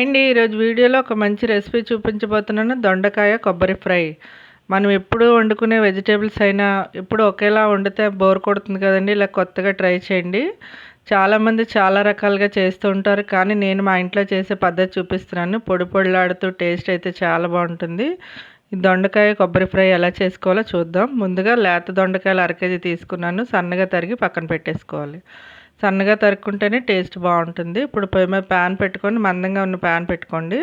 ఈరోజు వీడియోలో ఒక మంచి రెసిపీ చూపించబోతున్నాను. దొండకాయ కొబ్బరి ఫ్రై. మనం ఎప్పుడు వండుకునే వెజిటేబుల్స్ అయినా ఎప్పుడు ఒకేలా వండితే బోర్ కొడుతుంది కదండి. ఇలా కొత్తగా ట్రై చేయండి. చాలామంది చాలా రకాలుగా చేస్తూ ఉంటారు, కానీ నేను మా ఇంట్లో చేసే పద్ధతి చూపిస్తున్నాను. పొడి పొడిలాడుతూ టేస్ట్ అయితే చాలా బాగుంటుంది. ఈ దొండకాయ కొబ్బరి ఫ్రై ఎలా చేసుకోవాలో చూద్దాం. ముందుగా లేత దొండకాయలు 1 కేజీ తీసుకున్నాను. సన్నగా తరిగి పక్కన పెట్టేసుకోవాలి. సన్నగా తరుక్కుంటేనే టేస్ట్ బాగుంటుంది. ఇప్పుడు పొయ్యి మీద ప్యాన్ పెట్టుకొని, మందంగా ఉన్న ప్యాన్ పెట్టుకోండి.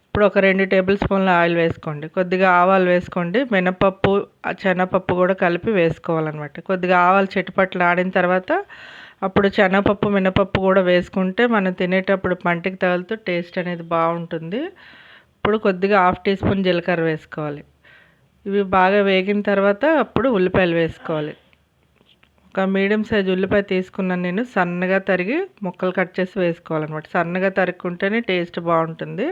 ఇప్పుడు ఒక 2 టేబుల్ స్పూన్ల ఆయిల్ వేసుకోండి. కొద్దిగా ఆవాలు వేసుకోండి. మినపప్పు, శనగపప్పు కూడా కలిపి వేసుకోవాలన్నమాట. కొద్దిగా ఆవాలు చిటపట్లు ఆడిన తర్వాత అప్పుడు శనగపప్పు, మినపప్పు కూడా వేసుకుంటే మనం తినేటప్పుడు పంటికి తగులుతూ టేస్ట్ అనేది బాగుంటుంది. ఇప్పుడు కొద్దిగా 1/2 టీ స్పూన్ జీలకర్ర వేసుకోవాలి. ఇవి బాగా వేగిన తర్వాత అప్పుడు ఉల్లిపాయలు వేసుకోవాలి. ఒక మీడియం సైజ్ ఉల్లిపాయ తీసుకున్నాను నేను. సన్నగా తరిగి ముక్కలు కట్ చేసి వేసుకోవాలన్నమాట. సన్నగా తరుక్కుంటేనే టేస్ట్ బాగుంటుంది.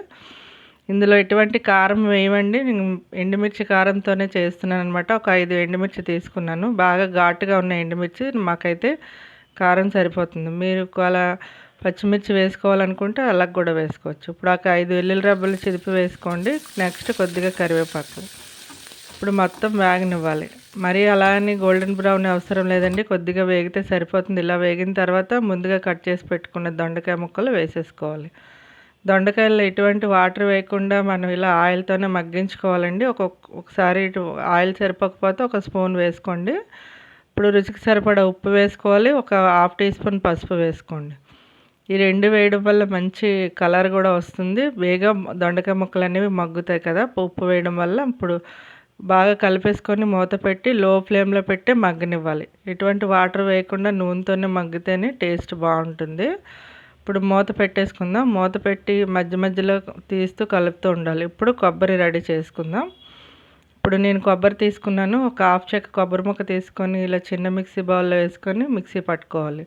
ఇందులో ఎటువంటి కారం వేయమండి. నేను ఎండుమిర్చి కారంతోనే చేస్తున్నాను అనమాట. ఒక 5 ఎండుమిర్చి తీసుకున్నాను. బాగా ఘాటుగా ఉన్న ఎండుమిర్చి. మాకైతే కారం సరిపోతుంది. మీరు అలా పచ్చిమిర్చి వేసుకోవాలనుకుంటే అలా కూడా వేసుకోవచ్చు. ఇప్పుడు ఒక 5 వెల్లుల్లి రెబ్బలు చిదిపి వేసుకోండి. నెక్స్ట్ కొద్దిగా కరివేపాకు. ఇప్పుడు మొత్తం వేగనివ్వాలి. మరీ అలా అని గోల్డెన్ బ్రౌన్ అవసరం లేదండి. కొద్దిగా వేగితే సరిపోతుంది. ఇలా వేగిన తర్వాత ముందుగా కట్ చేసి పెట్టుకున్న దొండకాయ ముక్కలు వేసేసుకోవాలి. దొండకాయల్లో ఎటువంటి వాటర్ వేయకుండా మనం ఇలా ఆయిల్తోనే మగ్గించుకోవాలండి. ఒకసారి ఆయిల్ సరిపోకపోతే ఒక స్పూన్ వేసుకోండి. ఇప్పుడు రుచికి సరిపడా ఉప్పు వేసుకోవాలి. ఒక 1/2 టీ స్పూన్ పసుపు వేసుకోండి. ఈ 2 వేయడం వల్ల మంచి కలర్ కూడా వస్తుంది. వేగం దొండకాయ ముక్కలు అనేవి మగ్గుతాయి కదా ఉప్పు వేయడం వల్ల. ఇప్పుడు బాగా కలిపేసుకొని మూత పెట్టి లో ఫ్లేమ్లో పెట్టి మగ్గనివ్వాలి. ఎటువంటి వాటర్ వేయకుండా నూనెతోనే మగ్గితేనే టేస్ట్ బాగుంటుంది. ఇప్పుడు మూత పెట్టేసుకుందాం. మూత పెట్టి మధ్య మధ్యలో తీస్తూ కలుపుతూ ఉండాలి. ఇప్పుడు కొబ్బరి రెడీ చేసుకుందాం. ఇప్పుడు నేను కొబ్బరి తీసుకున్నాను. ఒక 1/2 చెక్క కొబ్బరి ముక్క తీసుకొని ఇలా చిన్న మిక్సీ బౌల్లో వేసుకొని మిక్సీ పట్టుకోవాలి.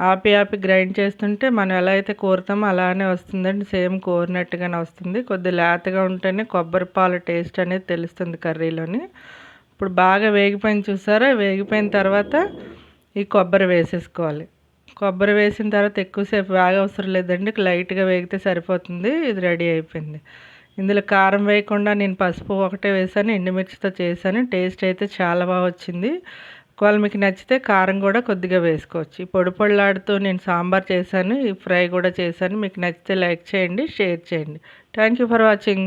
ఆపి గ్రైండ్ చేస్తుంటే మనం ఎలా అయితే కోరుతామో అలానే వస్తుందండి. సేమ్ కోరినట్టుగానే వస్తుంది. కొద్ది లేతగా ఉంటేనే కొబ్బరి పాలు టేస్ట్ అనేది తెలుస్తుంది కర్రీలోని. ఇప్పుడు బాగా వేగిపోయిన చూసారా? వేగిపోయిన తర్వాత ఈ కొబ్బరి వేసేసుకోవాలి. కొబ్బరి వేసిన తర్వాత ఎక్కువసేపు అవసరం లేదండి. లైట్గా వేగితే సరిపోతుంది. ఇది రెడీ అయిపోయింది. ఇందులో కారం వేయకుండా నేను పసుపు ఒకటే వేసాను. ఎండుమిర్చితో చేశాను. టేస్ట్ అయితే చాలా బాగా వచ్చింది. ఒకవేళ మీకు నచ్చితే కారం కూడా కొద్దిగా వేసుకోవచ్చు. ఈ పొడి పొడిలాడుతూ నేను సాంబార్ చేశాను. ఈ ఫ్రై కూడా చేశాను. మీకు నచ్చితే లైక్ చేయండి, షేర్ చేయండి. Thank you for watching.